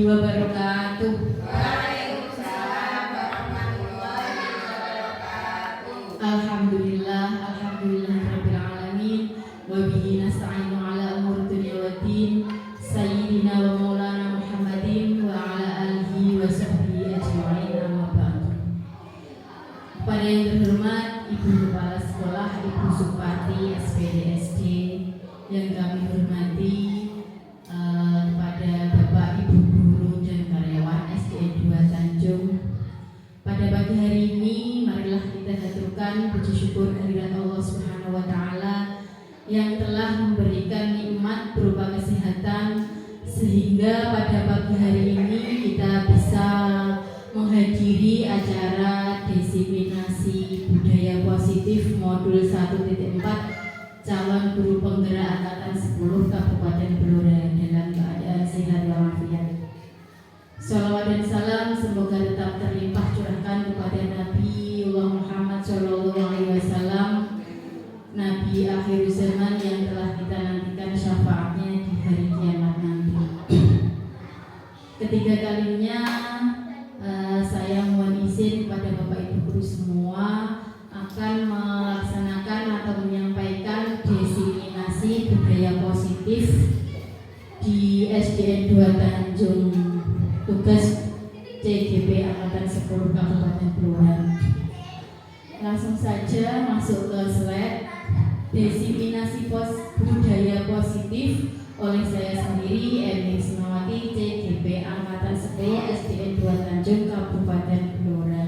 wabarakatuh. Waalaikumsalam warahmatullahi wabarakatuh. Alhamdulillah rabbil alamin wa bihi nasta'inu ala umuri dunya waddin sayyidina wa maulana Muhammadin wa ala alihi wa sahbihi ajma'in amma ba'du. Kepada yang terhormat Ibu Kepala Sekolah Ibu Supati SPD SD yang kami hormati, kepada Bapak Ibu guru dan karyawan SDN 2 Tanjung. Pada pagi hari ini marilah kita haturkan puji syukur kehadirat Allah Subhanahu wa taala yang telah memberikan nikmat berupa kesehatan sehingga pada pagi hari ini kita bisa menghadiri acara disiminasi budaya positif modul 1.4 calon guru penggerak angkatan 10 Kabupaten Blora dalam keadaan sehat walafiat. Shalawat dan salam semoga tetap terlimpah curahkan kepada Nabi Muhammad SAW, Nabi akhir zaman yang telah kita nantikan syafaatnya di hari kiamat nanti. Ketiga kalinya saya mohon izin kepada Bapak Ibu guru semua akan melaksanakan atau menyampaikan disiminasi budaya positif di SDN 2 Tanjung, tugas CGP Angkatan 10 Kabupaten Blora. Langsung saja masuk ke slide. Disiminasi budaya positif oleh saya sendiri Eni Ismawati, CGP Angkatan 10 SDN 2 Tanjung Kabupaten Blora.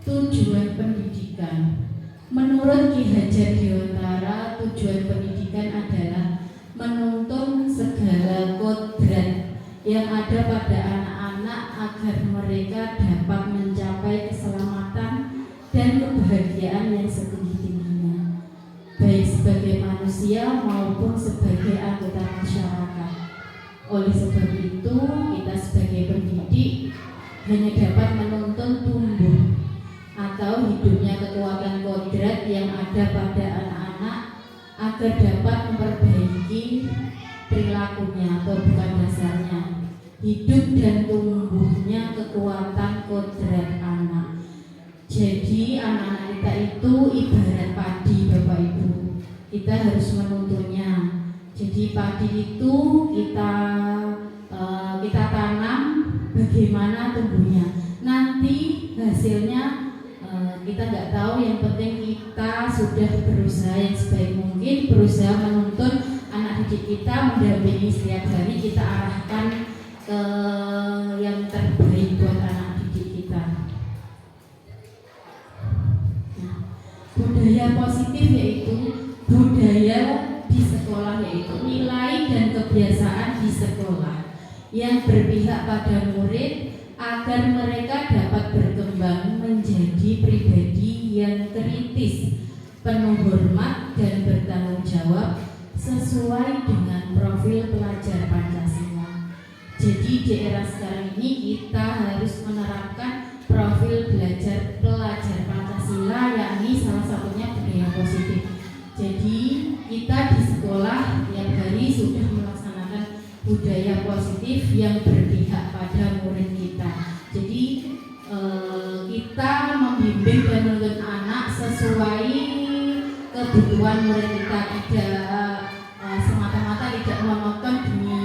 Tujuan pendidikan. Menurut Ki Hajar Dewantara, tujuan pendidikan adalah menuntun segala kodrat yang ada pada anak-anak agar mereka dapat mencapai keselamatan dan kebahagiaan yang setinggi-tingginya, baik sebagai manusia maupun sebagai anggota masyarakat. Oleh sebab itu, kita sebagai pendidik hanya dapat menuntun tumbuh atau hidupnya kekuatan kodrat yang ada pada anak-anak agar dapat memperbaiki perilakunya atau bukan dasarnya, hidup dan tumbuhnya kekuatan kodrat anak. Jadi anak-anak kita itu ibarat padi, Bapak Ibu. Kita harus menuntunnya. Jadi padi itu kita tanam, bagaimana tumbuhnya. Nanti hasilnya kita nggak tahu, yang penting kita sudah berusaha yang sebaik mungkin, berusaha menuntun anak didik kita, mendampingi setiap hari, kita arahkan ke yang terbaik buat anak didik kita. Nah, budaya positif yaitu budaya di sekolah, yaitu nilai dan kebiasaan di sekolah yang berpihak pada murid agar mereka dapat berkembang menjadi pribadi yang kritis, penuh hormat dan bertanggung jawab sesuai dengan profil pelajar Pancasila. Jadi di era sekarang ini kita harus menerapkan profil pelajar Pancasila, yakni salah satunya budaya positif. Jadi kita di sekolah tiap hari sudah melaksanakan budaya positif yang berpihak pada murid kita. Jadi kita membimbing dan menuntun anak sesuai kebutuhan murid kita, tidak semata-mata tidak monoton demi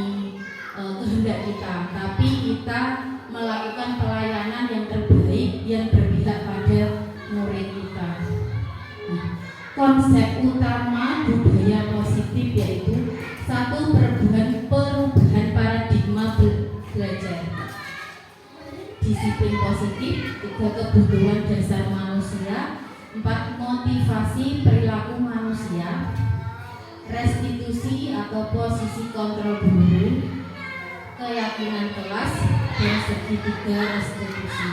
kehendak kita, tapi kita melakukan pelayanan yang terbaik yang berpihak pada murid kita. Nah, konsep utama budaya positif yaitu satu, perubahan paradigma belajar, disiplin positif, tiga, kebutuhan dasar manusia, empat, motivasi perilaku manusia, restitusi atau posisi kontrol guru, keyakinan kelas, dan segitiga restitusi.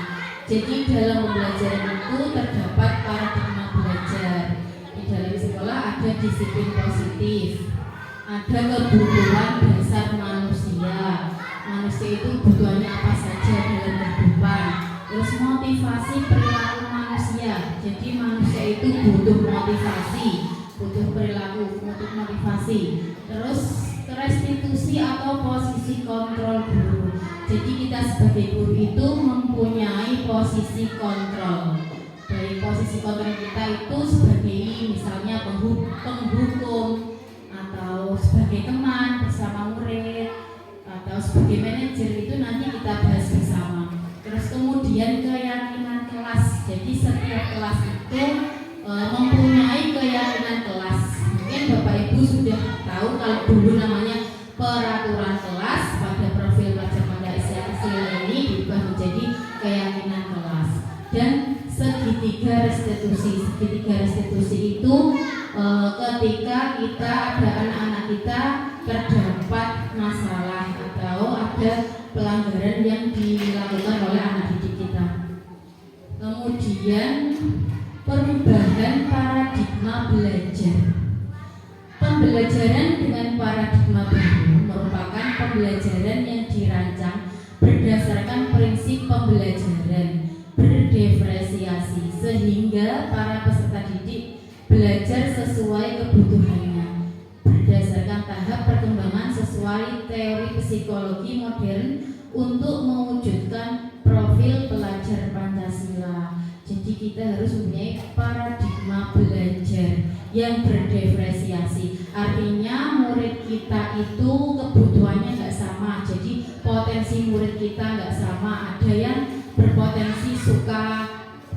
Jadi dalam pembelajaran itu terdapat paradigma belajar. Di dalam sekolah ada disiplin positif, ada kebutuhan dasar manusia. Manusia itu kebutuhannya apa saja dalam kehidupan. Terus motivasi perilaku manusia. Jadi manusia itu butuh motivasi, butuh perilaku, butuh motivasi. Terus restitusi atau atau posisi kontrol guru. Jadi kita sebagai guru itu mempunyai posisi kontrol. Dari posisi kontrol kita itu sebagai misalnya penghukum atau sebagai teman bersama murid atau sebagai manajer, itu nanti kita bahas bersama. Terus kemudian keyakinan kelas. Jadi setiap kelas itu mempunyai keyakinan kelas. Mungkin Bapak Ibu sudah tahu kalau dulu namanya peraturan kelas, pada profil pelajar Pancasila ini diubah menjadi keyakinan kelas. Dan segitiga restitusi. Segitiga restitusi itu ketika kita ada anak-anak kita terdapat masalah atau ada pelanggaran yang dilakukan oleh anak didik kita. Kemudian perubahan paradigma belajar. Pembelajaran dengan paradigma baru merupakan pembelajaran yang dirancang berdasarkan prinsip pembelajaran berdiferensiasi sehingga para peserta didik belajar sesuai kebutuhannya berdasarkan tahap perkembangan sesuai teori psikologi modern untuk mewujudkan profil pelajar Pancasila. Jadi kita harus mempunyai paradigma belajar yang berdiferensiasi. Artinya murid kita itu kebutuhannya nggak sama. Jadi potensi murid kita nggak sama. Ada yang berpotensi suka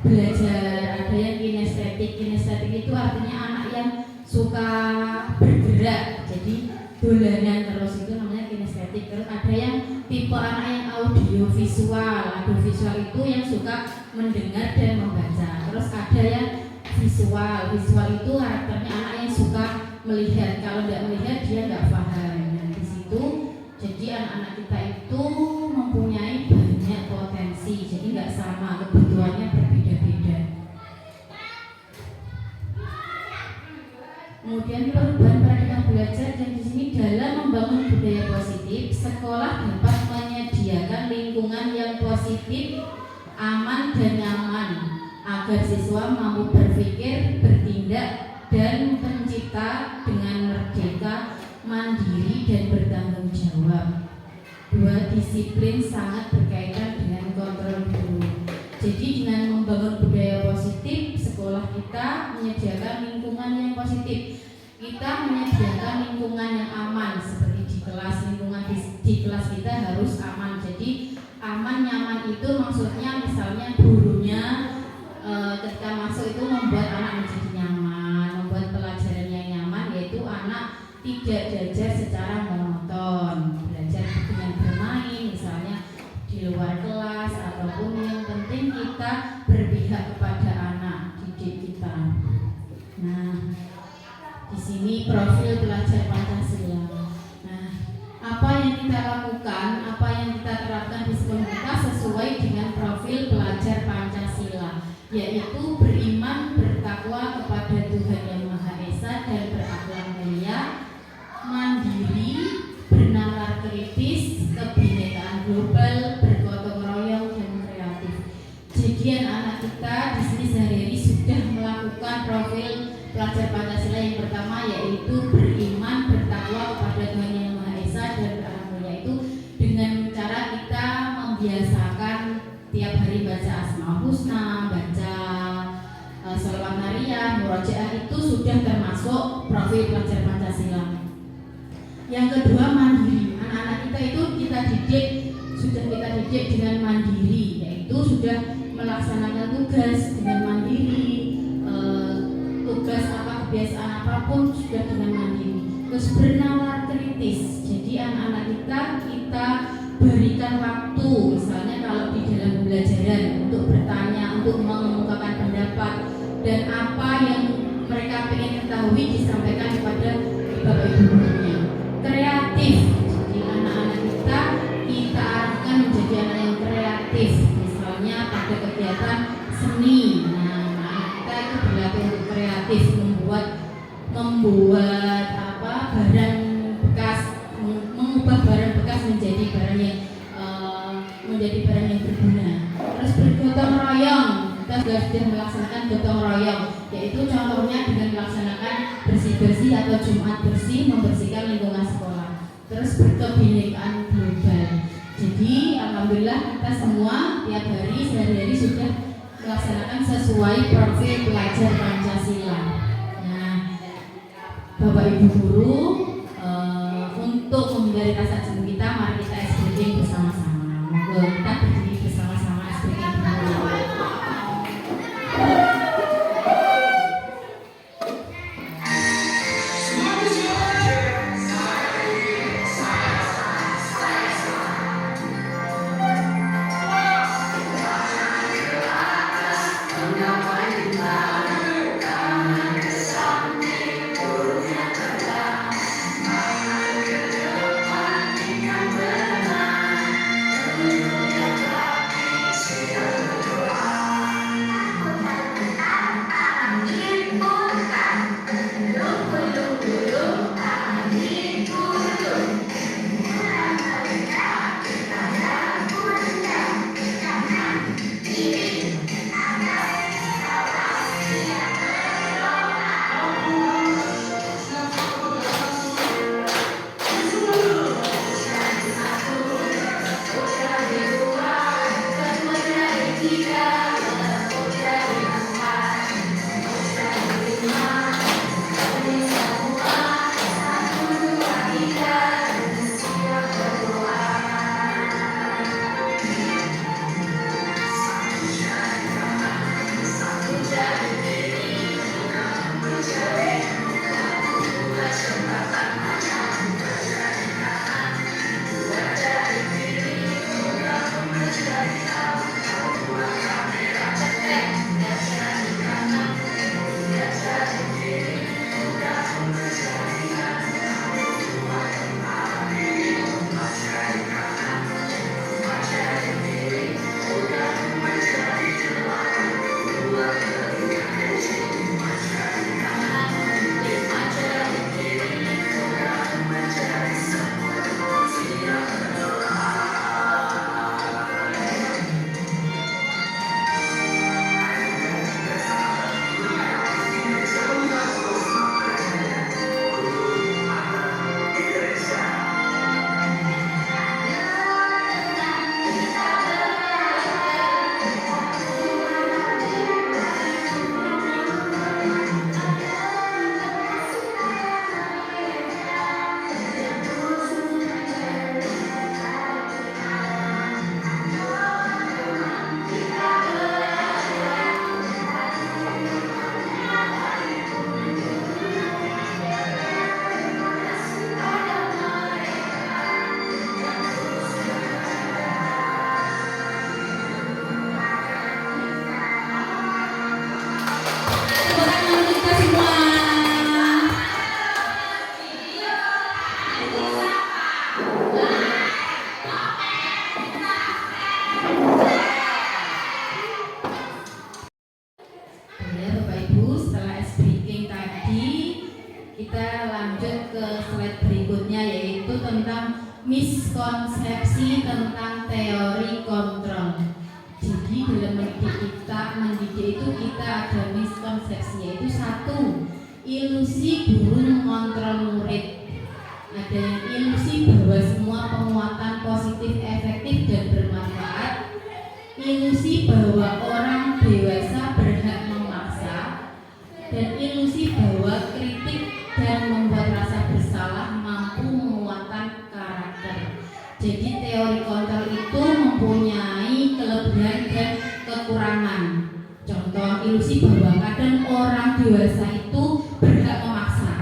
belajar, ada yang kinestetik. Kinestetik itu artinya anak yang suka bergerak. Jadi dolanan terus, itu namanya kinestetik. Terus ada yang tipe anak yang audiovisual. Audiovisual itu yang suka mendengar dan membaca. Terus ada yang visual. Visual itu karakternya anak yang suka melihat. Kalau tidak melihat dia nggak paham. Nah, di situ jadi anak-anak kita itu mempunyai banyak potensi. Jadi nggak sama, kebutuhannya berbeda-beda. Kemudian perubahan paradigma belajar, dan di sini dalam membangun budaya positif, sekolah dapat menyediakan lingkungan yang positif, aman dan nyaman agar siswa mampu berpikir, bertindak, dan mencipta dengan merdeka, mandiri, dan bertanggung jawab. Dua disiplin sangat berkaitan dengan kontrol guru. Jadi dengan membangun budaya positif, sekolah kita menyediakan lingkungan yang positif. Kita menyediakan lingkungan yang aman, seperti di kelas, lingkungan di kelas kita harus aman. Jadi aman, nyaman itu maksudnya misalnya gurunya ketika masuk itu membuat anak menjadi nyaman, membuat pelajaran yang nyaman, yaitu anak tidak belajar secara monoton, belajar dengan bermain misalnya di luar kelas, ataupun yang penting kita berpihak kepada anak didik kita. Nah, di sini profil pelajar Pancasila. Nah, apa yang kita lakukan, apa yang kita terapkan di sekolah kita sesuai dengan profil pelajar Pancasila, yaitu beriman, bertakwa kepada Tuhan Yang Maha Esa dan berakhlak mulia, mandiri, bernalar kritis, kebinekaan global, bergotong royong, dan kreatif. Jadi anak kita di sini sehari-hari sudah melakukan profil pelajar Pancasila yang pertama, yaitu beriman, bertakwa kepada Tuhan Yang Maha Esa dan berakhlak mulia. Itu dengan cara kita membiasakan tiap hari baca Asmaul Husna, baca sholawat nariyah, murojaah, itu sudah termasuk profil pelajar Pancasila. Yang kedua, mandiri. Anak-anak kita itu sudah kita didik dengan mandiri, yaitu sudah melaksanakan tugas dengan mandiri, tugas apa, kebiasaan apapun sudah dengan mandiri. Terus bernalar kritis. Jadi anak-anak kita berikan waktu, misalnya kalau di dalam pembelajaran, untuk bertanya, untuk mengemukakan pendapat, dan apa yang mereka ingin ketahui disampaikan kepada bapak ibu gurunya. Kreatif. Jadi anak-anak kita arahkan menjadi anak yang kreatif, misalnya pada kegiatan seni. Nah, anak kita itu berlatih untuk kreatif, membuat barang bekas, mengubah barang bekas menjadi barang yang berguna. Terus bergotong royong. Kita sudah melaksanakan gotong royong, yaitu contohnya dengan melaksanakan bersih-bersih atau Jumat bersih, membersihkan lingkungan sekolah. terus berkebinekaan global. Jadi alhamdulillah kita semua tiap hari sehari-hari sudah melaksanakan sesuai profil pelajar Pancasila. Nah, Bapak Ibu guru, untuk menghindari rasa jenuh kita, mari kita SBK bersama-sama. Monggo kita berdiri bersama-sama SBK dulu. Miskonsepsi tentang teori kontrol. Jadi dalam mendidik itu kita ada miskonsepsi, yaitu satu, ilusi guru mengontrol murid. Ada yang ilusi bahwa semua penguatan positif efektif dan bermanfaat. Ilusi bahwa orang dewasa berhak memaksa. Dan ilusi bahwa kritik dan membuat rasa bersalah mampu menguatkan karakter. Jadi teori kontrol itu mempunyai kelebihan dan kekurangan. Contoh ilusi bahwa kadang orang dewasa itu berhak memaksa,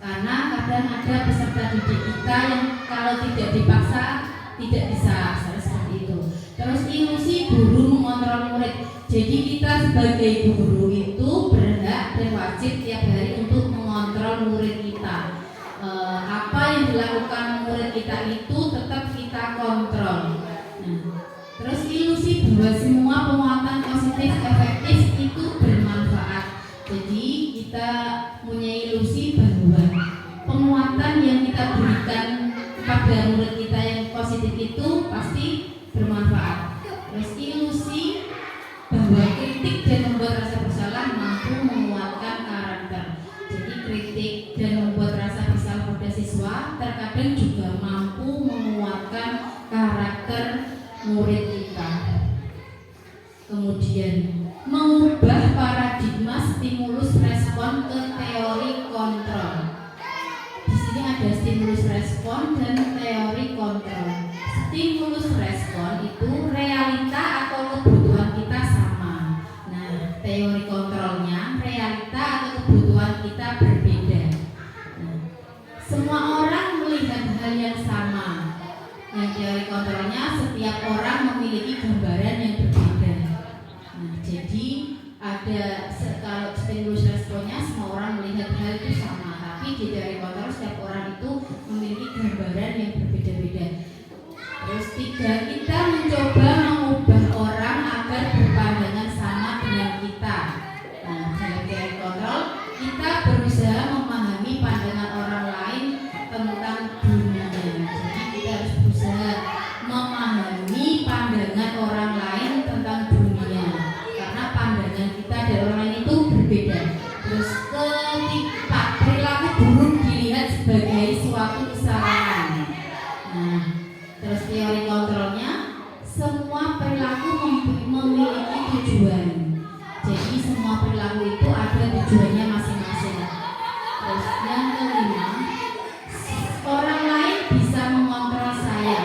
karena kadang ada peserta didik kita yang kalau tidak dipaksa tidak bisa, seperti itu. Terus ilusi guru mengontrol murid. Jadi kita sebagai guru itu berhak dan wajib tiap hari untuk mengontrol murid kita. Apa yang dilakukan murid kita itu tetap kita kontrol. Nah, terus ilusi bahwa semua penguatan positif efektif itu bermanfaat. Jadi kita punya ilusi bahwa penguatan yang kita berikan kepada murid kita yang positif itu pasti bermanfaat. Terus ilusi bahwa kritik dan membuat rasa bersalah mampu menguatkan karakter. Jadi kritik dan membuat rasa bersalah pada siswa terkadang juga mampu karakter murid kita. Kemudian mengubah paradigma stimulus respon ke teori kontrol. Di sini ada stimulus respon dan teori kontrol. Stimulus respon itu realita atau kebutuhan kita sama. Nah, teori kontrolnya realita atau kebutuhan kita berbeda. Nah, semua orang melihat hal yang sama. Yang teori kontrolnya setiap orang memiliki gambaran yang berbeda. Nah, jadi ada kalau stimulus responnya semua orang melihat hal itu sama, tapi di teori kontrol setiap orang itu memiliki gambaran yang berbeda-beda. Terus tiga, kita mencoba mengubah orang agar berpandangan sama dengan kita. Nah, dalam teori kontrol kita berusaha memahami pandangan orang lain tentang dunia. Jadi kita harus berusaha memahami pandangan orang lain tentang dunia, karena pandangan kita dari orang lain itu berbeda. Terus keempat, perilaku buruk dilihat sebagai suatu kesalahan. Nah, terus teori kontrolnya, semua perilaku memiliki tujuan. Jadi semua perilaku itu ada tujuannya masing-masing. Terus yang kelima, orang lain bisa mengontrol saya.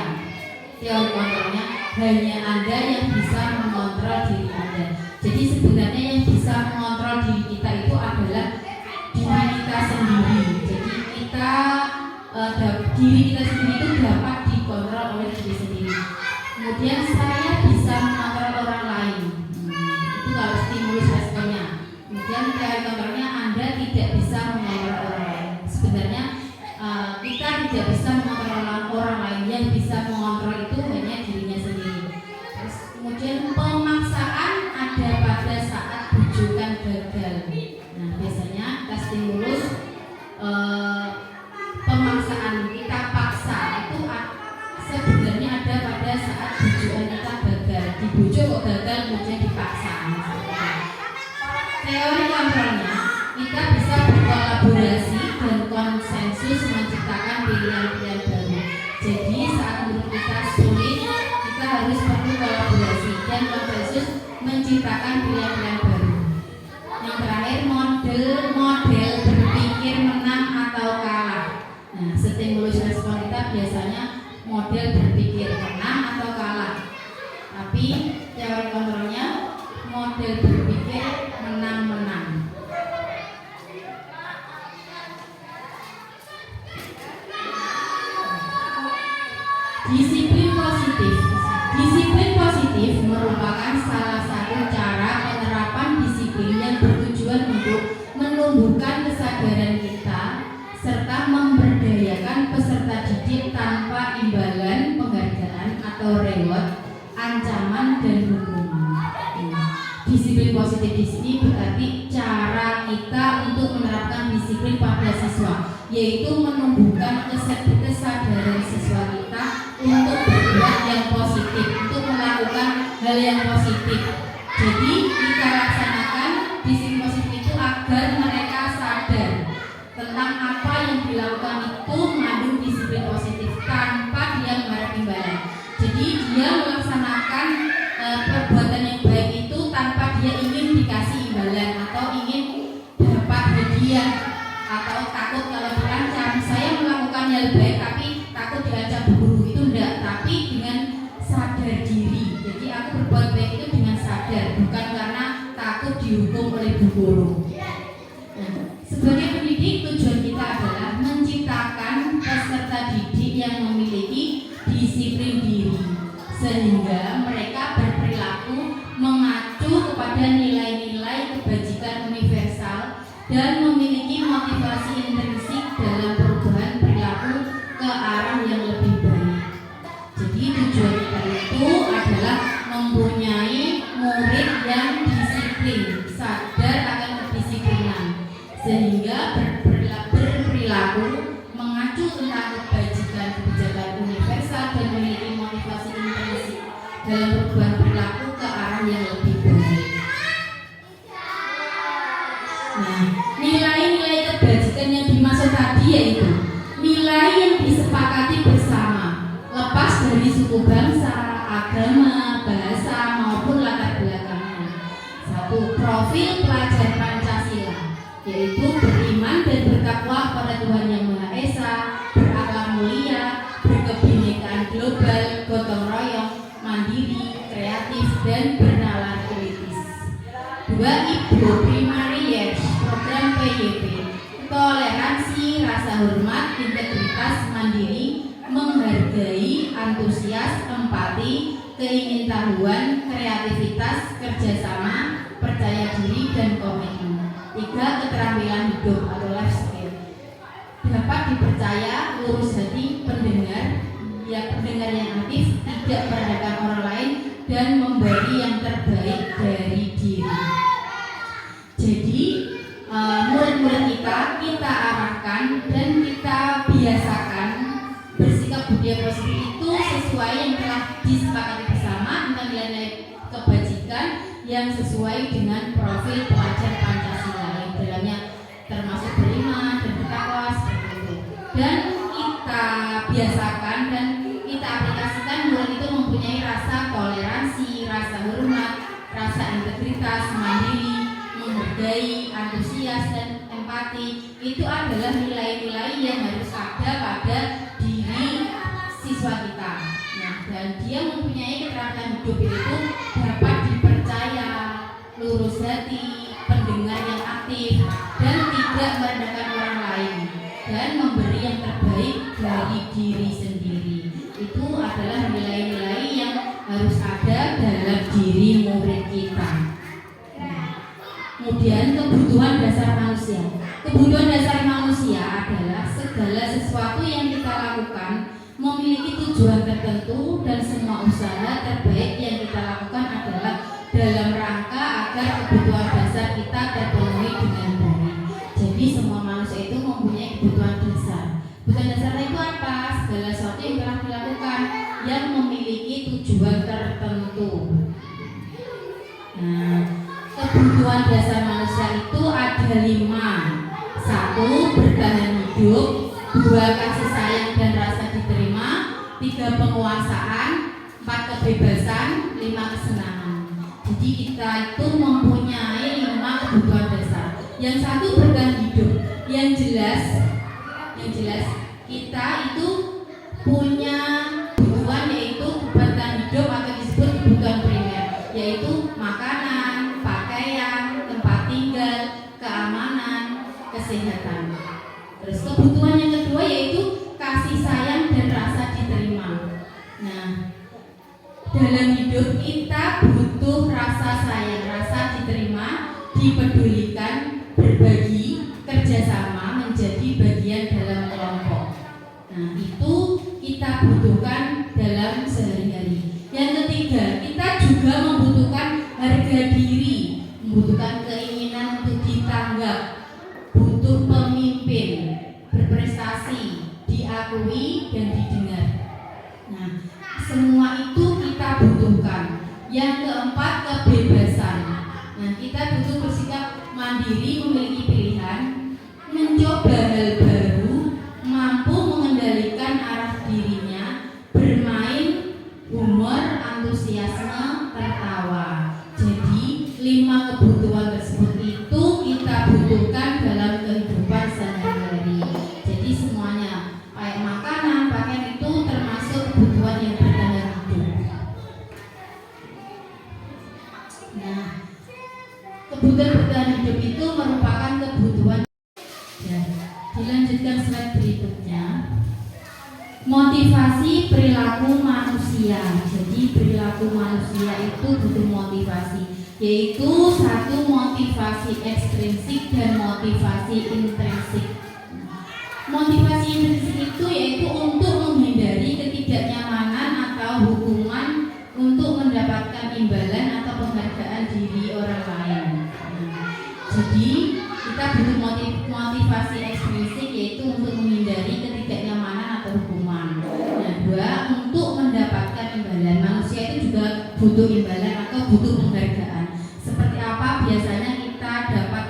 Teori kontrolnya, hanya Anda yang bisa mengontrol diri Anda. Jadi sebenarnya yang bisa mengontrol diri kita itu adalah diri kita sendiri. Jadi kita diri kita sendiri itu dapat dikontrol oleh diri sendiri. Kemudian saya bisa mengontrol orang lain. Itu kalau stimulus responnya. Kemudian teori kontrolnya, Anda tidak bisa mengontrol orang lain. Sebenarnya kita tidak bisa mengontrol orang lain. Yang bisa mengontrol itu hanya dirinya sendiri. Terus kemudian pemaksaan ada pada saat bujukan gagal. Nah, biasanya kita stimulus pemaksaan, kita paksa itu sebenarnya ada pada saat bujukan kita gagal. Dibujuk kok gagal, kemudian dipaksa. Teori kontrolnya, kita bisa berkolaborasi dan konsensus menciptakan pilihan-pilihan baru. Jadi saat menurut kita sulit, kita harus perlu kolaborasi dan konsensus menciptakan pilihan-pilihan baru. Yang terakhir, model berpikir menang atau kalah. Nah, stimulus respon kita biasanya model berpikir menang atau kalah. Tapi teori kontrolnya model berpikir menang-menang. Disiplin positif. Disiplin positif merupakan salah satu cara penerapan disiplin yang bertujuan untuk menumbuhkan kesadaran kita serta memberdayakan peserta didik tanpa imbalan, penghargaan atau reward, ancaman dan hukuman. Disiplin positif di sini berarti cara kita untuk menerapkan disiplin pada siswa, yaitu menumbuhkan kesadaran siswa kita untuk berbuat yang positif, untuk melakukan hal yang positif. Jadi kita laksanakan disiplin positif itu agar mereka sadar tentang apa yang dilakukan itu mengandung disiplin positif tanpa dia mengharap imbalan. Jadi dia melaksanakan perbuatan yang baik itu tanpa dia ingin dikasih imbalan atau ingin dapat hadiah atau takut kalau diancam. Saya melakukan hal baik tapi takut diancam guru, itu enggak, tapi dengan sadar diri. Jadi aku berbuat baik itu dengan sadar, bukan karena takut dihukum oleh bu guru. Nah, sebagai pendidik tujuan kita adalah menciptakan peserta didik yang memiliki disiplin diri sehingga mereka berperilaku mengacu kepada nilai-nilai kebajikan universal dan memiliki motivasi intrinsik dalam perubahan perilaku ke arah yang lebih baik. Jadi tujuan kita itu adalah mempunyai murid yang disiplin, sadar akan kedisiplinan, sehingga berperilaku mengacu tentang kebajikan universal dan memiliki motivasi intrinsik dalam perubahan perilaku ke arah yang lebih baik. Nah, nilai-nilai kebajikan yang dimaksud tadi yaitu nilai yang disepakati bersama, lepas dari suku bangsa, agama, bahasa maupun latar belakangnya. Satu, profil pelajar Pancasila, yaitu beriman dan bertakwa pada Tuhan Yang Maha Esa, berakhlak mulia, berkebinekaan global, gotong royong, mandiri, kreatif, dan bernalar kritis. Dua, Ibu Primary Years, program PYP, toleransi, rasa hormat, integritas, mandiri, menghargai, antusias, empati, keingintahuan, kreativitas, kerjasama, percaya diri, dan komitmen. Tiga, keterampilan hidup atau life skill, dapat dipercaya, lurus hati, pendengar yang aktif, tidak merendahkan orang lain, dan memberi yang terbaik dari diri. Jadi murid-murid kita arahkan dan kita biasakan bersikap budaya positif itu sesuai yang telah disepakati bersama tentang nilai-nilai kebajikan yang sesuai dengan profil pelajar Pancasila, yang dalamnya termasuk beriman dan bertakwa seperti itu. Dan kita biasakan dan kita aplikasikan murid itu mempunyai rasa toleransi, rasa hormat, rasa integritas, mandiri, menghargai, antusias, dan empati. Itu adalah nilai-nilai yang harus ada pada diri siswa kita. Nah, dan dia mempunyai keterampilan hidup itu dapat dipercaya, lurus hati, pendengar yang aktif, dan tidak merendahkan orang lain, dan memberi yang terbaik dari diri sendiri. Itu adalah nilai-nilai yang harus ada dalam diri murid kita. Kemudian kebutuhan dasar manusia. Kebutuhan dasar manusia adalah segala sesuatu yang kita lakukan memiliki tujuan tertentu, dan semua usaha terbaik yang kita lakukan adalah dalam rangka agar kebutuhan dasar kita terpenuhi dengan baik. Jadi semua manusia itu mempunyai kebutuhan dasar. Kebutuhan dasar itu apa? Segala sesuatu yang telah dilakukan yang memiliki tujuan tertentu. Nah, kebutuhan dasar manusia itu ada 5. 1, bertahan hidup. 2, kasih sayang dan rasa diterima. 3, penguasaan. 4, kebebasan. 5, kesenangan. Jadi kita itu mempunyai 5 kebutuhan dasar. Yang 1, bertahan hidup. Yang jelas kita itu punya kebutuhan, yaitu bertahan hidup atau disebut kebutuhan primer, yaitu makanan, pakaian, tempat tinggal, keamanan, kesehatan. Terus kebutuhan yang kedua yaitu kasih sayang dan rasa diterima. Nah, dalam hidup kita butuh rasa sayang, rasa diterima, dipedulikan, berbagi, kerjasama, menjadi bagian dalam kelompok. Nah, itu kita butuhkan dalam sehari-hari. Yang ketiga, kita juga membutuhkan harga diri, membutuhkan keinginan untuk ditanggap, butuh pemimpin berprestasi, diakui dan didengar. Nah, semua itu kita butuhkan. Yang keempat, kebebasan. Nah, kita butuh bersikap mandiri, memiliki pilihan, mencoba hal baru, mampu mengendalikan arah dirinya, bermain, humor, antusiasme, tertawa. Jadi 5 kebutuhan tersebut itu kita butuhkan dalam kehidupan sehari-hari. Jadi semuanya, kayak makanan, pakaian itu termasuk kebutuhan yang bertahan hidup. Nah, kebutuhan bertahan hidup itu merupakan kebutuhan. Ya, dilanjutkan slide berikutnya. Motivasi perilaku manusia. Jadi perilaku manusia itu butuh motivasi, yaitu 1, motivasi ekstrinsik dan motivasi intrinsik. Motivasi intrinsik itu yaitu untuk menghindari ketidaknyamanan atau hukuman, untuk mendapatkan imbalan atau penghargaan diri orang lain. Jadi kita butuh motivasi ekstrinsik, yaitu untuk menghindari ketidaknyamanan atau hukuman. Nah, 2, untuk mendapatkan imbalan. Manusia itu juga butuh imbalan atau butuh penghargaan. Seperti apa biasanya kita dapat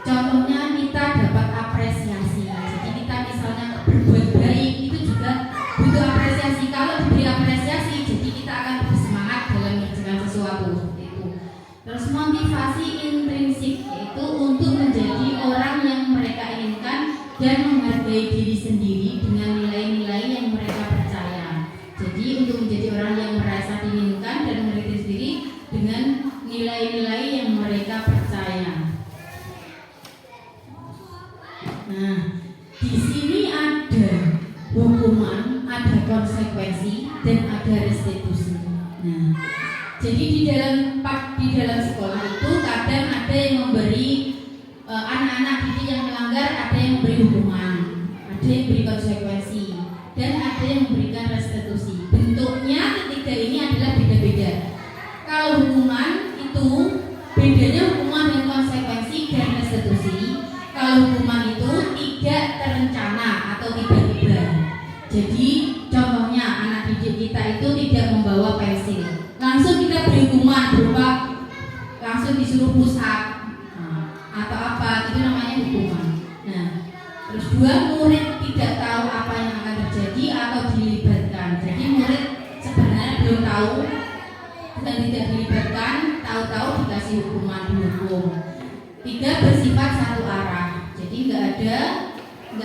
contohnya kita dapat apresiasi. Jadi kita misalnya berbuat baik itu juga butuh apresiasi. Kalau konsekuensi dan ada restitusi. Nah, jadi di dalam sekolah itu kadang ada yang memberi anak-anak didik yang melanggar, ada yang memberi hukuman, ada yang memberi konsekuensi, dan ada yang memberikan restitusi. Bentuknya ketiga ini adalah beda-beda. Kalau hukuman itu bedanya hukuman dan konsekuensi dan restitusi. Kalau hukuman itu tidak terencana atau tiba-tiba. Jadi contohnya anak didik kita itu tidak membawa pensil, langsung kita beri hukuman berupa langsung disuruh push up atau apa, itu namanya hukuman. Nah, terus dua, murid tidak tahu apa yang akan terjadi atau dilibatkan. Jadi murid sebenarnya belum tahu dan tidak dilibatkan, tahu-tahu dikasih hukuman, dihukum. Tiga, bersifat satu arah. Jadi nggak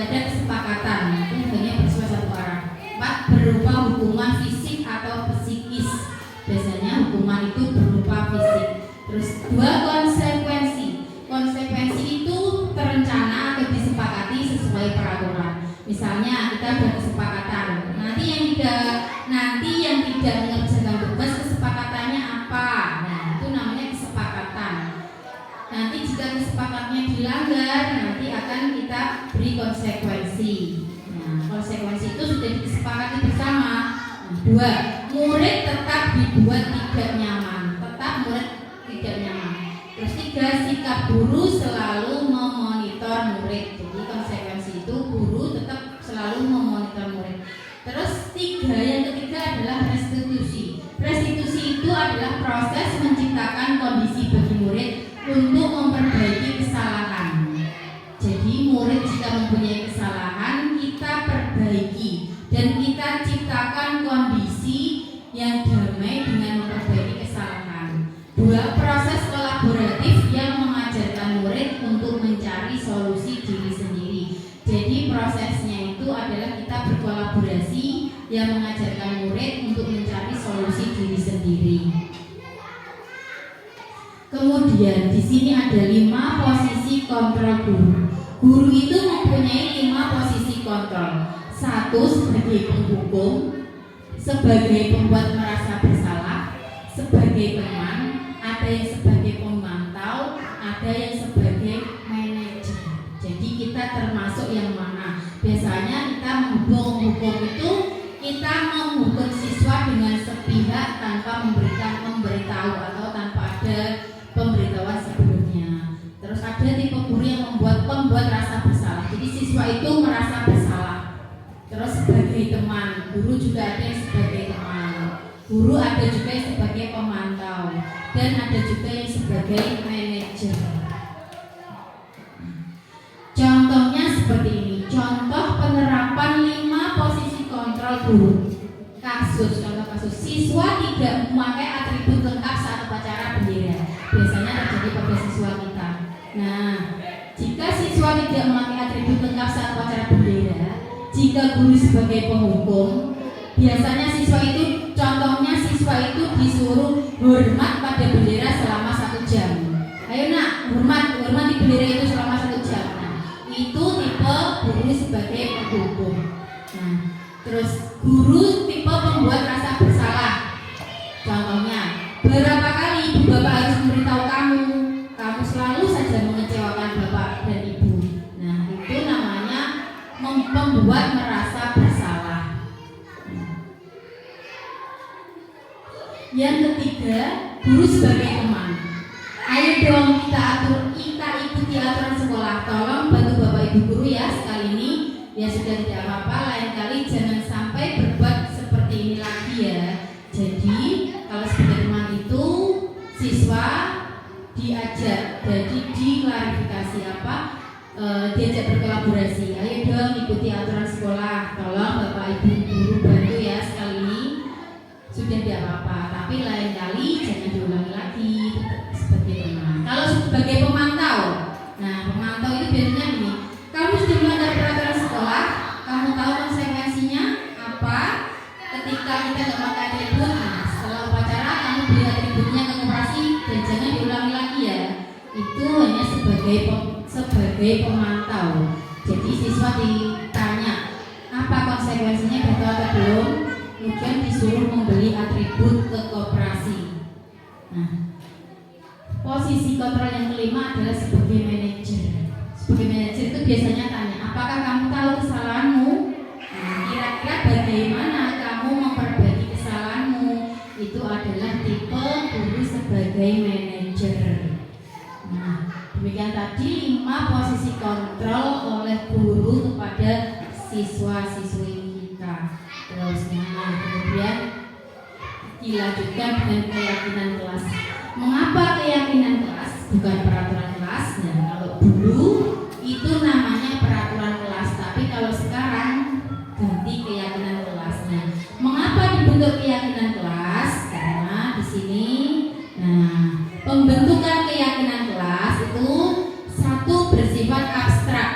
ada kesepakatan, itu hanya bersifat satu arah. Empat, berupa hukuman fisik atau psikis. Biasanya hukuman itu berupa fisik. Terus dua, konsekuensi. Konsekuensi itu terencana atau disepakati sesuai peraturan. Misalnya kita ada kesepakatan, nanti yang tidak mengerjakan tugas kesepakatannya apa? Nah, itu namanya kesepakatan. Nanti jika kesepakatannya dilanggar, nanti akan kita beri konsekuensi. Nah, konsekuensi itu sudah disepakati bersama. Nah, dua, murid tetap dibuat tidak nyaman. Tetap murid tidak nyaman. Terus tiga, sikap guru selalu memonitor murid. Jadi konsekuensi itu guru tetap selalu memonitor murid. Terus tiga, yang ketiga adalah restitusi. Restitusi itu adalah proses menciptakan kondisi bagi murid untuk memperbaiki kesalahan. Jadi murid jika mempunyai kesalahan, kita perbaiki dan kita ciptakan kondisi yang damai dengan memperbaiki kesalahan. Dua, proses kolaboratif yang mengajarkan murid untuk mencari solusi diri sendiri. Jadi prosesnya itu adalah kita berkolaborasi yang mengajarkan murid untuk mencari solusi diri sendiri. Kemudian di sini ada 5 posisi kontrol guru. Guru itu mempunyai 5 posisi kontrol. 1, sebagai penghukum, sebagai pembuat merasa bersalah, sebagai teman, ada yang sebagai pemantau, ada yang sebagai manajer. Jadi kita termasuk yang mana? Biasanya kita menghukum itu kita menghukum siswa dengan sepihak tanpa memberitahu atau tanpa ada pemberitahuan sebelumnya. Terus ada tipe guru yang membuat rasa bersalah. Jadi siswa itu merasa bersalah. Terus sebagai teman, guru juga ada yang sebagai teman. Guru ada juga yang sebagai pemantau dan ada juga yang sebagai manajer. Contohnya seperti ini. Contoh penerapan 5 posisi kontrol guru. Contoh kasus siswa tidak memakai atribut lengkap saat upacara bendera. Biasanya terjadi pada siswa kita. Nah, jika siswa tidak memakai atribut lengkap saat upacara bendera, jika guru sebagai penghukum, biasanya siswa itu disuruh hormat pada bendera selama 1 jam. Ayo nak, hormati bendera itu selama 1 jam. Nah, itu tipe guru sebagai penghukum. Nah, terus guru tipe pembuat rasa bersalah. Contohnya, berapa kali ibu bapak harus memberitahu kamu selalu saja mengecewakan bapak dan ibu. Nah, itu namanya membuat merasa bersalah. Yang ketiga, guru sebagai teman. Ayo dong kita ikuti aturan sekolah. Tolong bantu bapak ibu guru ya sekali ini. Ya sudah tidak apa-apa, lain kali jangan sampai berbuat seperti ini lagi ya. Jadi kalau sebagai teman itu siswa diajak, jadi diklarifikasi diajak berkolaborasi. Ayo dong ikuti aturan sekolah. Tolong bapak ibu guru bantu ya sekali ini. Sudah tidak apa-apa, tapi lain kali jangan diulangi lagi sebagai teman. Kalau sebagai pemantau, nah pemantau itu biasanya ini. Kamu sudah melanggar peraturan sekolah, kamu tahu konsekuensinya apa? Ketika kita tidak pakai atribut, nah, setelah upacara kamu beli atributnya ke koperasi dan jangan diulangi lagi ya. Itu hanya sebagai pemantau. Jadi siswa ditanya apa konsekuensinya, betul atau belum? kemudian disuruh membeli atribut ke koperasi. Nah, posisi kontrol yang kelima adalah sebagai manajer. Sebagai manajer itu biasanya tanya, apakah kamu tahu kesalahanmu? Nah, kira-kira bagaimana kamu memperbaiki kesalahanmu? Itu adalah tipe guru sebagai manajer. Nah, demikian tadi 5 posisi kontrol oleh guru kepada siswa-siswi kita. Terusnya, kemudian dilanjutkan dengan keyakinan kelas. Mengapa keyakinan kelas bukan peraturan kelas? Nah, kalau dulu itu namanya peraturan kelas, tapi kalau sekarang ganti keyakinan kelasnya. Mengapa dibentuk keyakinan kelas? Karena di sini, nah, pembentukan keyakinan kelas itu satu bersifat abstrak,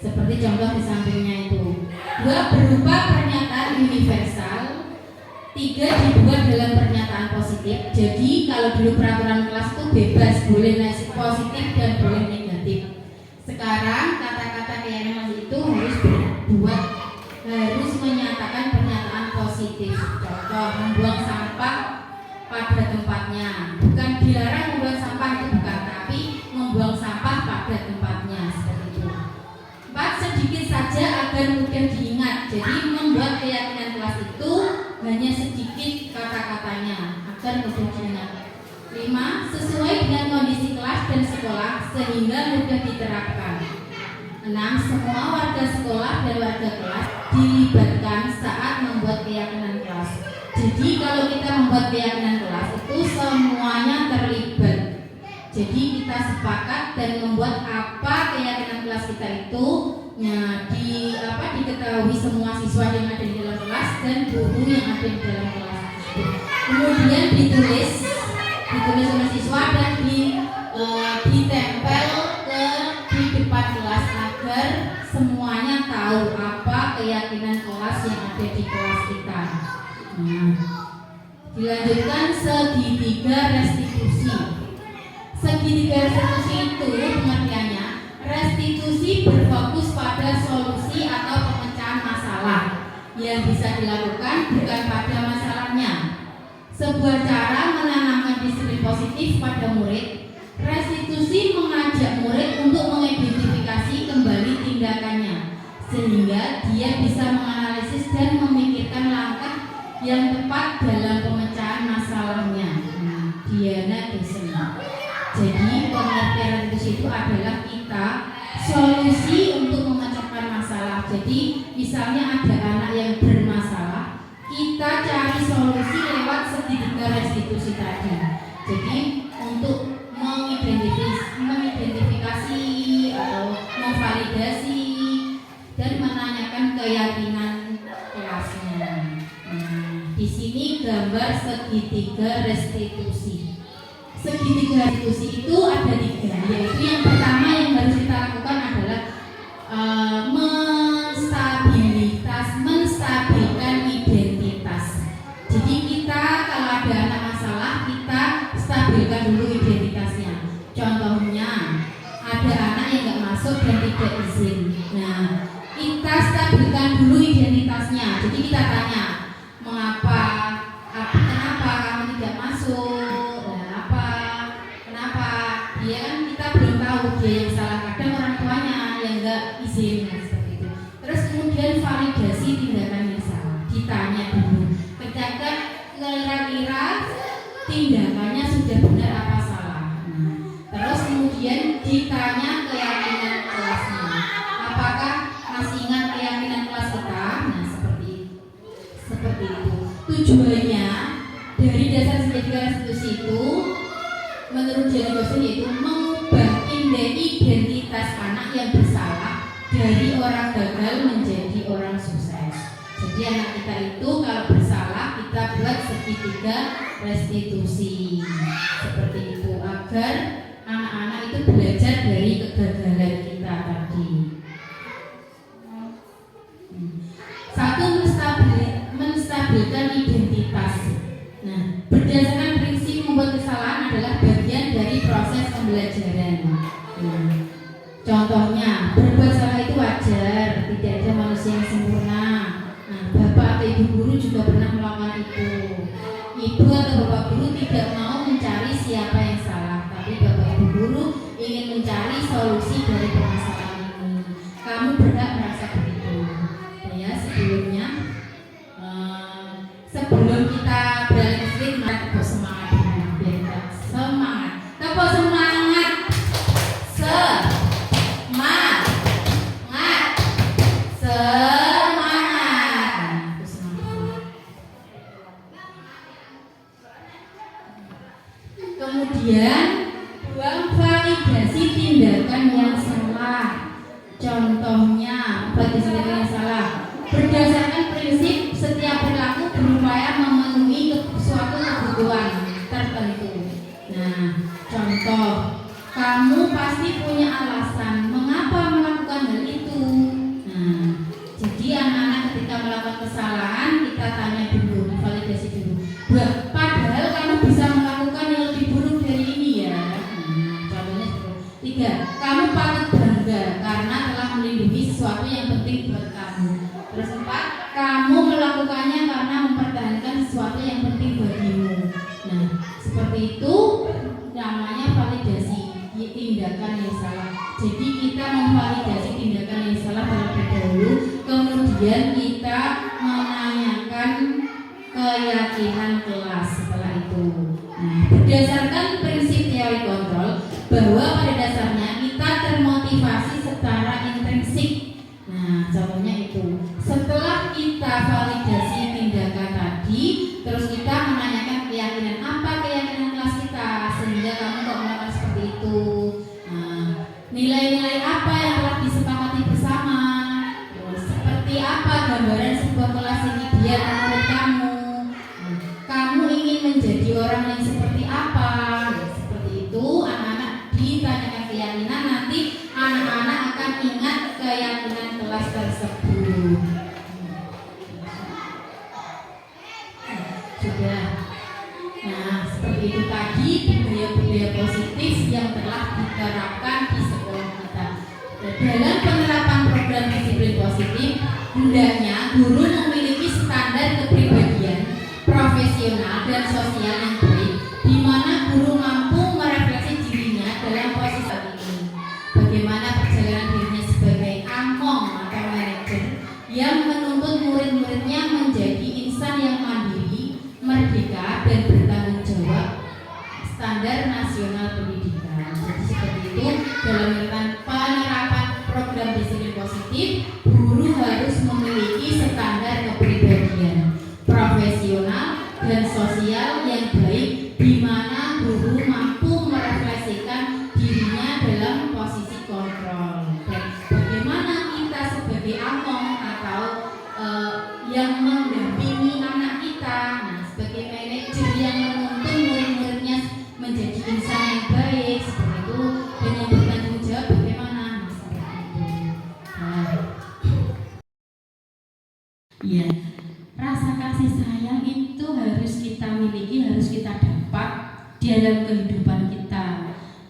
seperti contoh di sampingnya itu. 2 berupa pernyataan universal. 3 dibuat dalam pernyataan positif. Jadi kalau dulu peraturan kelas itu bebas, boleh positif dan boleh negatif. Sekarang kata-kata keyakinan itu harus menyatakan pernyataan positif. Contoh, membuang sampah pada tempatnya. Bukan dilarang membuang sampah, itu bukan, tapi membuang sampah pada tempatnya, seperti itu. 4, sedikit saja agar mudah diingat. Jadi membuat keyakinan kelas itu hanya sedikit kata-katanya agar mudah diingat. 5, sesuai dengan kondisi kelas dan sekolah sehingga mudah diterapkan. 6, semua warga sekolah dan warga kelas dilibatkan saat membuat keyakinan kelas. Jadi kalau kita membuat keyakinan kelas itu semuanya terlibat. Jadi kita sepakat dan membuat apa keyakinan kelas kita itu, nah, diketahui semua siswa yang ada di dalam kelas dan guru yang ada di dalam kelas. Kemudian ditulis oleh siswa dan ditempel di depan kelas agar semuanya tahu apa keyakinan kelas yang ada di kelas kita. Nah, dilanjutkan segitiga restitusi. Segitiga restitusi itu pengertiannya, restitusi berfokus pada solusi atau pemecahan masalah yang bisa dilakukan bukan pada masalahnya. Sebuah cara menanamkan disiplin positif pada murid. Restitusi mengajak murid untuk mengidentifikasi kembali tindakannya sehingga dia bisa menganalisis dan memikirkan langkah yang tepat dalam pemecahan masalahnya. Diana Desen. Jadi pengertian restitusi itu adalah kita solusi untuk memecahkan masalah. Jadi misalnya ada anak yang bermasalah, kita cari solusi lewat segitiga restitusi tadi. Jadi untuk mengidentifikasi atau memvalidasi dan menanyakan keyakinan kelasnya. Di sini gambar segitiga restitusi. Segitiga restitusi itu ada 3, yaitu yang pertama yang harus kita lakukan adalah menstabilkan identitas. Jadi kita kalau ada anak masalah, kita stabilkan dulu identitasnya. Contohnya ada anak yang nggak masuk dan tidak izin. Nah, kita stabilkan dulu identitasnya. Jadi kita tanya, kenapa kamu tidak masuk? Kenapa? Dia kan kita belum tahu dia yang salah. Kadang orang tuanya yang nggak izin, seperti itu. Terus kemudian validasi tindakan yang salah. Ditanya dulu, kira-kira tindakannya sudah benar apa salah. Terus kemudian ditanya keyakinan kelasnya. Apakah masih ingat keyakinan kelas kita? Nah, seperti itu. Tujuannya dari dasar segitiga restitusi itu menurut Jane Gosen yaitu mengubah identitas anak yang bersalah dari orang gagal menjadi orang sukses. Jadi anak kita itu kalau bersalah kita buat segitiga restitusi seperti itu agar anak-anak itu belajar dari kegagalan kita tadi. 1, menstabilkan identitas. Nah, berdasarkan prinsip membuat kesalahan adalah bagian dari proses pembelajaran. Contohnya, berbuat salah itu wajar, tidak ada manusia yang sempurna. Bapak atau ibu guru juga pernah melakukan itu. Ibu atau bapak guru tidak mau mencari siapa yang salah, tapi bapak ibu guru ingin mencari solusi dari permasalahan ini. Kamu berhak merasa begitu. Ya, sebelum kita beralih ke sini, mari tepuk semangat biar kita semangat. Tepuk semangat. Semangat. Kemudian buang validasi tindakan yang salah. Contohnya, validasi tindakan yang salah berdasarkan prinsip setiap perilaku berupaya memenuhi suatu kebutuhan tertentu. Nah, contoh, kamu pasti punya alasan mengapa melakukan hal itu. Nah, jadi anak-anak ketika melakukan kesalahan kita tanya dulu, validasi dulu. Padahal kamu bisa melakukan yang lebih buruk dari ini ya. Contohnya seperti 3. Kamu patut bangga karena telah melindungi sesuatu yang penting buat kamu. Terus 4. Kamu melakukannya karena mempertahankan sesuatu yang penting bagimu. Nah, seperti itu namanya validasi tindakan yang salah. Jadi kita memvalidasi tindakan yang salah terlebih dahulu, kemudian kita menanyakan keyakinan kelas setelah itu. Nah, berdasarkan prinsip teori kontrol bahwa pada dasarnya kita termotivasi secara intrinsik. Nah, contohnya itu. Setelah kita validasi tindakan tadi, terus kita menanyakan keyakinan, apa keyakinan kelas kita sehingga kamu kok melakukan seperti itu. Nah, nilai-nilai apa yang telah disepakati bersama. Terus, seperti apa gambaran sebuah kelas ini biar menurut kamu. Kamu ingin menjadi orang yang seperti apa? Ya, seperti itu, anak-anak ditanyakan keyakinan, nanti anak-anak akan ingat keyakinan kelas tersebut. Sudah. Nah, seperti itu tadi budaya-budaya positif yang telah diterapkan di sekolah kita. Dalam penerapan program disiplin positif, hendaknya guru memiliki standar kepribadian profesional dan sosial yang baik, di mana guru mampu merefleksi dirinya dalam posisi ini. Bagaimana perjalanan dirinya sebagai among atau manajer yang menuntut murid-muridnya menjadi insan yang mandiri, merdeka, dan bertanggung jawab standar nasional pendidikan. Jadi seperti itu dalam penerapan program disiplin positif, guru harus memiliki standar kepribadian profesional dan sosial yang baik, di mana guru mampu merefleksikan dirinya dalam posisi kontrol. Dan bagaimana kita sebagai among atau yang mendampingi anak kita, nah sebagai manajer yang menuntun murid-muridnya menjadi insan yang baik seperti itu, dan yang bertanggung jawab bagaimana seperti itu. Ya, rasa kasih sayang itu harus kita miliki, harus kita dapat di dalam kehidupan kita.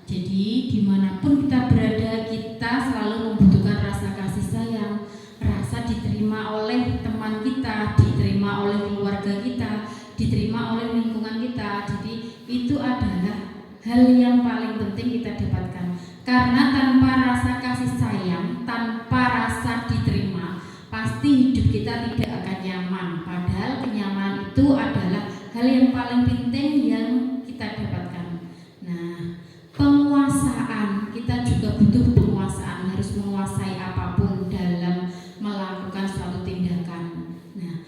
Jadi dimanapun kita berada, kita selalu membutuhkan rasa kasih sayang, rasa diterima oleh teman kita, diterima oleh keluarga kita, diterima oleh lingkungan kita. Jadi itu adalah hal yang paling penting kita dapatkan. Karena tanpa rasa kasih sayang, tanpa rasa diterima, pasti hidup kita tidak akan nyaman. Padahal kenyamanan itu adalah hal yang paling penting yang kita dapatkan. Nah, penguasaan, kita juga butuh penguasaan, harus menguasai apapun dalam melakukan suatu tindakan. Nah,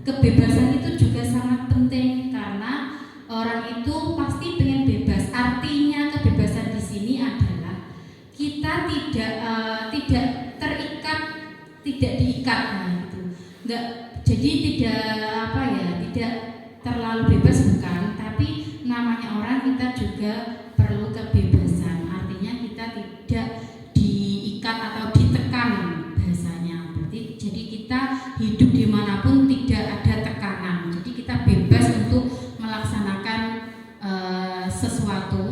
kebebasan itu juga sangat penting karena orang itu pasti pengen bebas. Artinya kebebasan di sini adalah kita tidak terikat, tidak diikat, nah gitu. Enggak, jadi tidak terlalu bebas bukan, tapi namanya orang kita juga perlu kebebasan. Artinya kita tidak diikat atau ditekan bahasanya. Jadi kita hidup dimanapun tidak ada tekanan. Jadi kita bebas untuk melaksanakan sesuatu.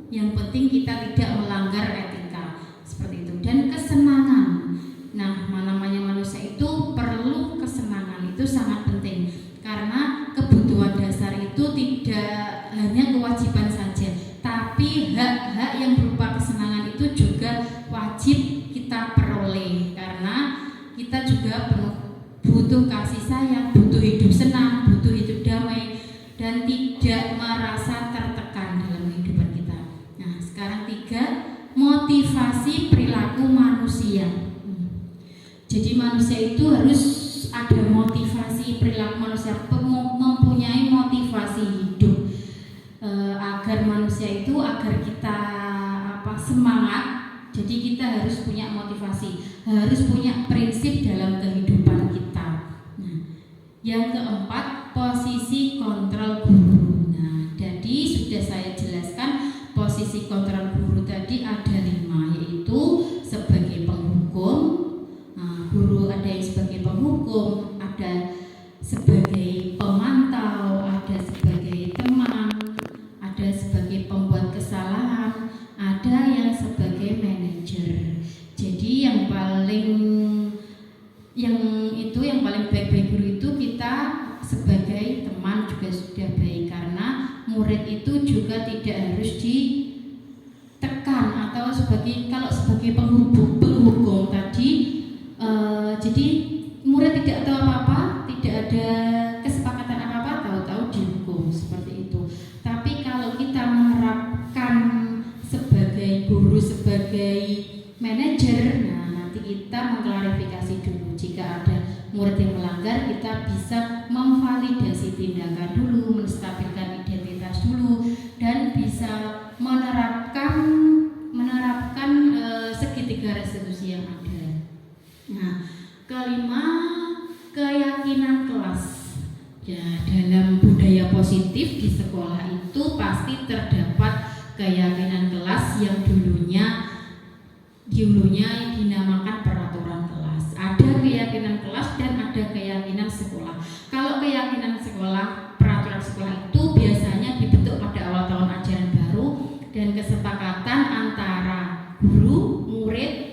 Yang penting kita tidak melanggar etika seperti itu. Dan kesenangan. Nah, namanya manusia itu perlu kesenangan. itu sangat penting karena kebutuhan dasar itu tidak hanya kewajiban saja, tapi hak-hak yang berupa kesenangan itu juga wajib kita peroleh karena kita juga butuh kasih sayang, butuh hidup senang, butuh hidup damai dan tidak merasa tertekan dalam kehidupan kita. Nah, sekarang 3, motivasi perilaku manusia. Jadi manusia itu harus ada motivasi perilaku manusia, mempunyai motivasi hidup agar manusia itu agar kita semangat. Jadi kita harus punya motivasi, harus punya prinsip dalam kehidupan kita. Nah, yang keempat, posisi kontrol guru. Nah, jadi sudah saya jelaskan posisi kontrol guru tadi ada 5, yaitu sebagai penghukum. Guru ada yang sebagai penghukum, ada sebagai pemantau, ada sebagai teman, ada sebagai pembuat kesalahan, ada yang sebagai manajer. Jadi yang paling baik bagi guru itu kita sebagai teman juga sudah baik, karena murid itu juga tidak harus ditekan atau kalau sebagai penghukum tadi. Jadi murid tidak tahu apa-apa, tidak ada kesepakatan apa-apa, tahu-tahu dihukum seperti itu. Tapi kalau kita menerapkan sebagai guru, sebagai manajer, nah nanti kita mengklarifikasi dulu. Jika ada murid yang melanggar, kita bisa memvalidasi tindakan dulu, menstabilkan identitas dulu, dan bisa menerapkan segitiga restitusi yang ada. Nah, kelima, keyakinan kelas. Ya, dalam budaya positif di sekolah itu pasti terdapat keyakinan kelas yang dulunya dinamakan peraturan kelas. Ada keyakinan kelas dan ada keyakinan sekolah. Kalau keyakinan sekolah, peraturan sekolah itu biasanya dibentuk pada awal tahun ajaran baru dan kesepakatan antara guru, murid,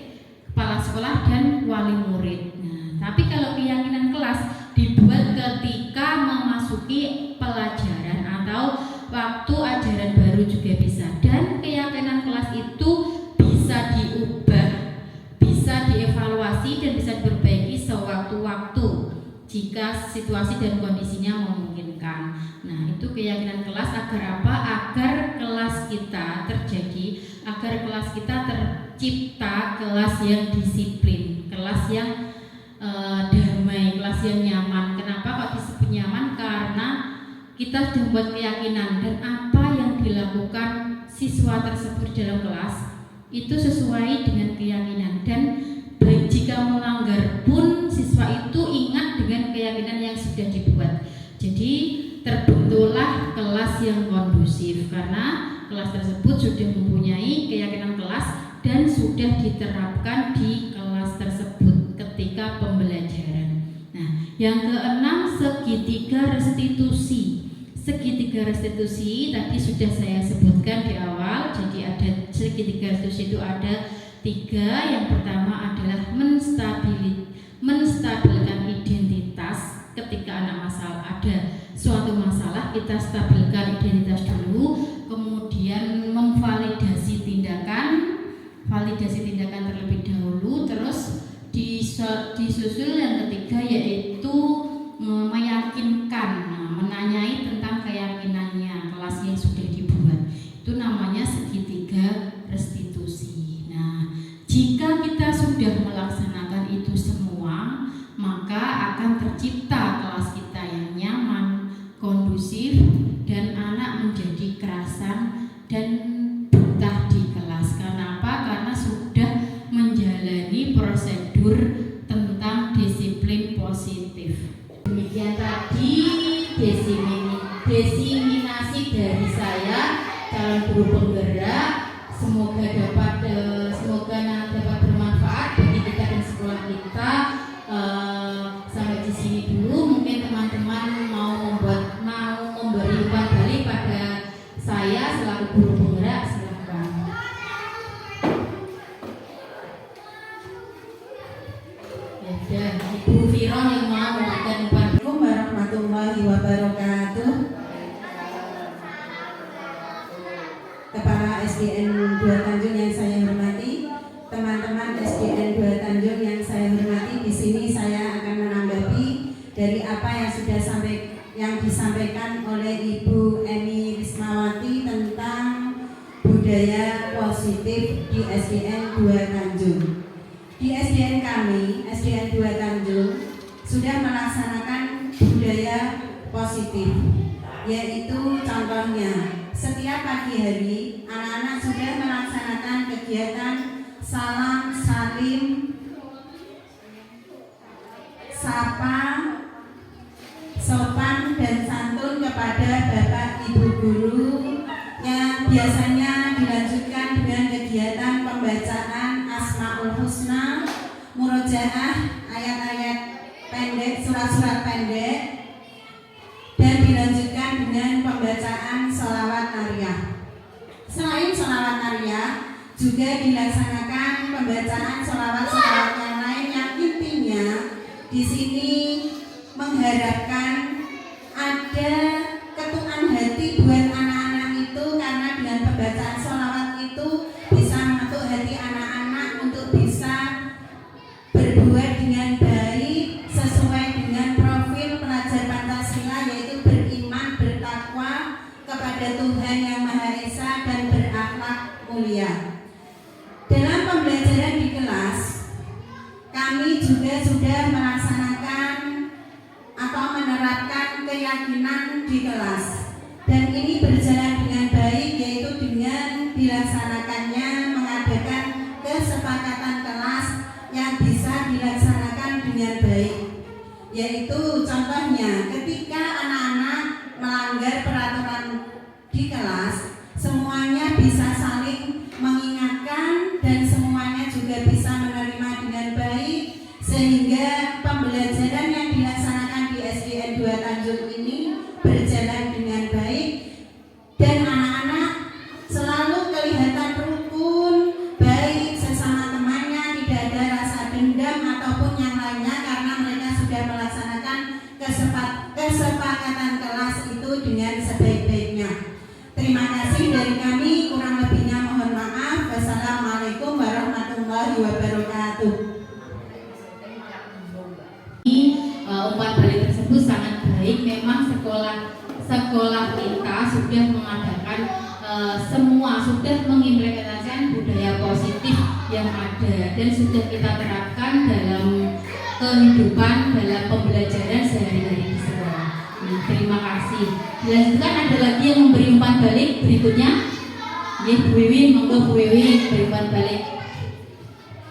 kepala sekolah dan wali murid. Nah, tapi kalau keyakinan kelas dibuat ketika memasuki pelajaran atau waktu ajaran baru juga bisa. Dan keyakinan kelas itu bisa diubah, bisa dievaluasi dan bisa diperbaiki sewaktu-waktu jika situasi dan kondisinya memungkinkan. Nah, itu keyakinan kelas agar apa? Agar kelas kita tercipta kelas yang disiplin, kelas yang damai, kelas yang nyaman. Kenapa kok disebut nyaman? Karena kita sudah buat keyakinan dan apa yang dilakukan siswa tersebut dalam kelas itu sesuai dengan keyakinan, dan jika melanggar pun siswa itu ingat dengan keyakinan yang sudah dibuat. Jadi terbentuklah kelas yang kondusif karena kelas tersebut sudah mempunyai keyakinan kelas dan sudah diterapkan di kelas tersebut ketika pembelajaran. Nah, yang keenam, segitiga restitusi. Segitiga restitusi tadi sudah saya sebutkan di awal. Jadi ada segitiga restitusi itu ada 3. Yang pertama adalah menstabilkan identitas. Ketika ada suatu masalah, kita stabilkan identitas dulu, kemudian memvalidasi tindakan terlebih dahulu, terus disusul yang ketiga yaitu meyakinkan, menanyai tentang keyakinannya kelas yang sudah dibuat. Itu namanya segitiga restitusi. Nah, jika kita sudah melaksanakan itu semua, maka akan tercipta kelas kita yang nyaman, kondusif, dan anak menjadi kerasan dan betah di kelas. Kenapa? Karena sudah menjalani prosedur tentang disiplin positif. Demikian tadi diseminasi dari saya, calon guru penggerak. Semoga dapat bermanfaat bagi kita dan sekolah kita. Sampai di sini dulu. Mungkin teman-teman mau memberi umpan balik pada saya selaku guru penggerak. Silakan. Ya, Ibu Viron yang mau memberikan umpan. yang disampaikan oleh Ibu Eni Rismawati tentang budaya positif di SDN 2 Tanjung. Di SDN kami, SDN 2 Tanjung, sudah melaksanakan budaya positif, yaitu contohnya setiap pagi hari anak-anak sudah melaksanakan kegiatan salam, salim, sapa, sopan dan santun kepada Bapak Ibu guru yang biasanya dilanjutkan dengan kegiatan pembacaan Asmaul Husna, murojaah, ayat-ayat pendek, surat-surat pendek, dan dilanjutkan dengan pembacaan sholawat nariyah. Selain sholawat nariyah, juga dilaksanakan pembacaan sholawat-sholawat yang lain yang intinya di sini mengharapkan ada ketukan hati buat anak-anak itu, karena dengan pembacaan sholawat itu bisa mengetuk hati anak-anak untuk bisa berbuat dengan baik sesuai dengan profil pelajar Pancasila, yaitu beriman, bertakwa kepada Tuhan Yang Maha Esa dan berakhlak mulia. Dalam pembelajaran di kelas, kami juga sudah melaksanakan atau menerapkan keyakinan di kelas, dan ini berjalan dengan baik, yaitu dengan dilaksanakannya mengadakan kesepakatan kelas yang bisa dilaksanakan dengan baik, yaitu contohnya ketika anak-anak melanggar peraturan di kelas, semuanya bisa saling mengingatkan dan semuanya juga bisa menerima dengan baik, sehingga pembelajaran yang dilaksanakan di SDN 2 Tanjung ini berjalan dengan baik dan anak-anak selalu kelihatan rukun, baik sesama temannya, tidak ada rasa dendam ataupun yang lainnya, karena mereka sudah melaksanakan kesepakatan kelas itu dengan sebaik-baiknya. Terima kasih dari kami, kurang lebihnya mohon maaf. Wassalamualaikum warahmatullahi wabarakatuh. Umpan balik tersebut sangat baik. Memang sekolah kita sudah mengadakan semua sudah mengimplementasikan budaya positif yang ada dan sudah kita terapkan dalam kehidupan, dalam pembelajaran sehari-hari di sekolah. Terima kasih. Dilanjutkan, ada lagi yang memberi umpan balik berikutnya. Bu Wiwi, monggo Bu Wiwi beri umpan balik.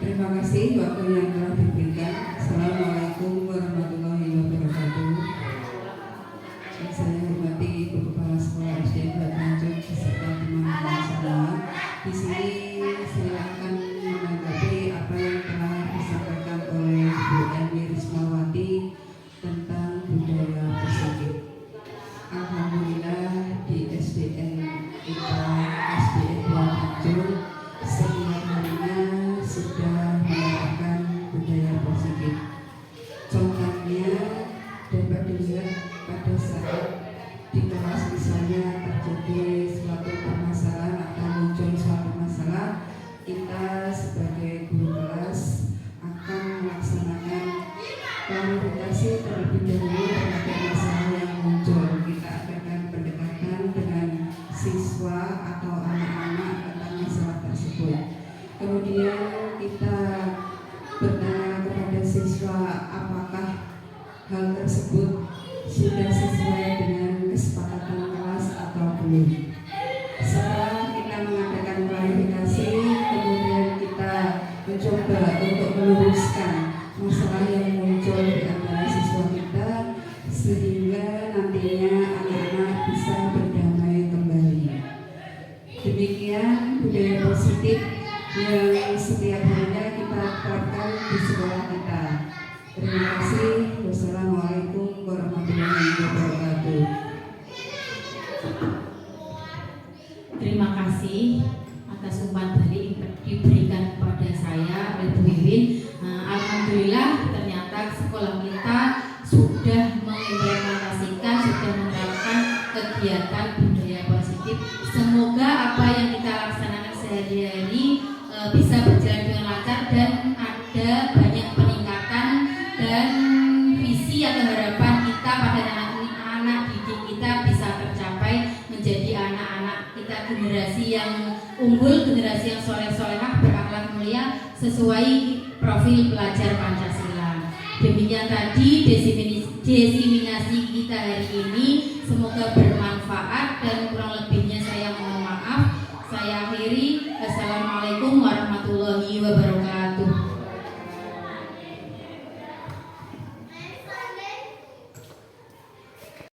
Terima kasih waktu yang telah diberikan. Assalamualaikum warahmatullahi wabarakatuh. Yang saya hormati Ibu Kepala Sekolah SDN 2 Tanjung beserta teman-teman semua. Di sini saya akan menanggapi apa yang telah disampaikan oleh Bu Eni Rismawati tentang budaya positif. Alhamdulillah di SDN kita, SDN 2 Tanjung, setiap harinya sudah menerapkan budaya positif. Contohnya dapat dilihat pada saat di kelas misalnya terjadi suatu permasalahan atau muncul suatu masalah, kita sebagai guru kelas akan melaksanakan klarifikasi terlebih dahulu terhadap masalah yang muncul. Kita akan pendekatan dengan siswa atau anak-anak tentang masalah tersebut. Kemudian kita bertanya kepada siswa apakah hal tersebut sudah sesuai dengan kesepakatan kelas atau belum. Setelah kita mengadakan klarifikasi, kemudian kita mencoba untuk meluruskan masalah yang muncul di antara siswa kita, sehingga nantinya anak-anak bisa berdamai kembali. Demikian budaya positif yang setiap harinya kita terapkan di sekolah kita. Terima kasih. Wassalamualaikum warahmatullahi wabarakatuh. Terima kasih atas umpan balik yang diberikan kepada saya oleh Bu Wiwin. Alhamdulillah ternyata sekolah kita sudah mengimplementasikan, sudah menerapkan kegiatan budaya positif. Semoga apa yang kita laksanakan sehari-hari bisa berjalan dengan lancar dan ada banyak peningkatan dan visi atau harapan kita unggul, generasi yang soleh-solehah, berakhlak mulia sesuai profil pelajar Pancasila. Demikian tadi desiminasi kita hari ini, semoga bermanfaat dan kurang lebihnya saya mohon maaf. Saya akhiri. Assalamualaikum warahmatullahi wabarakatuh.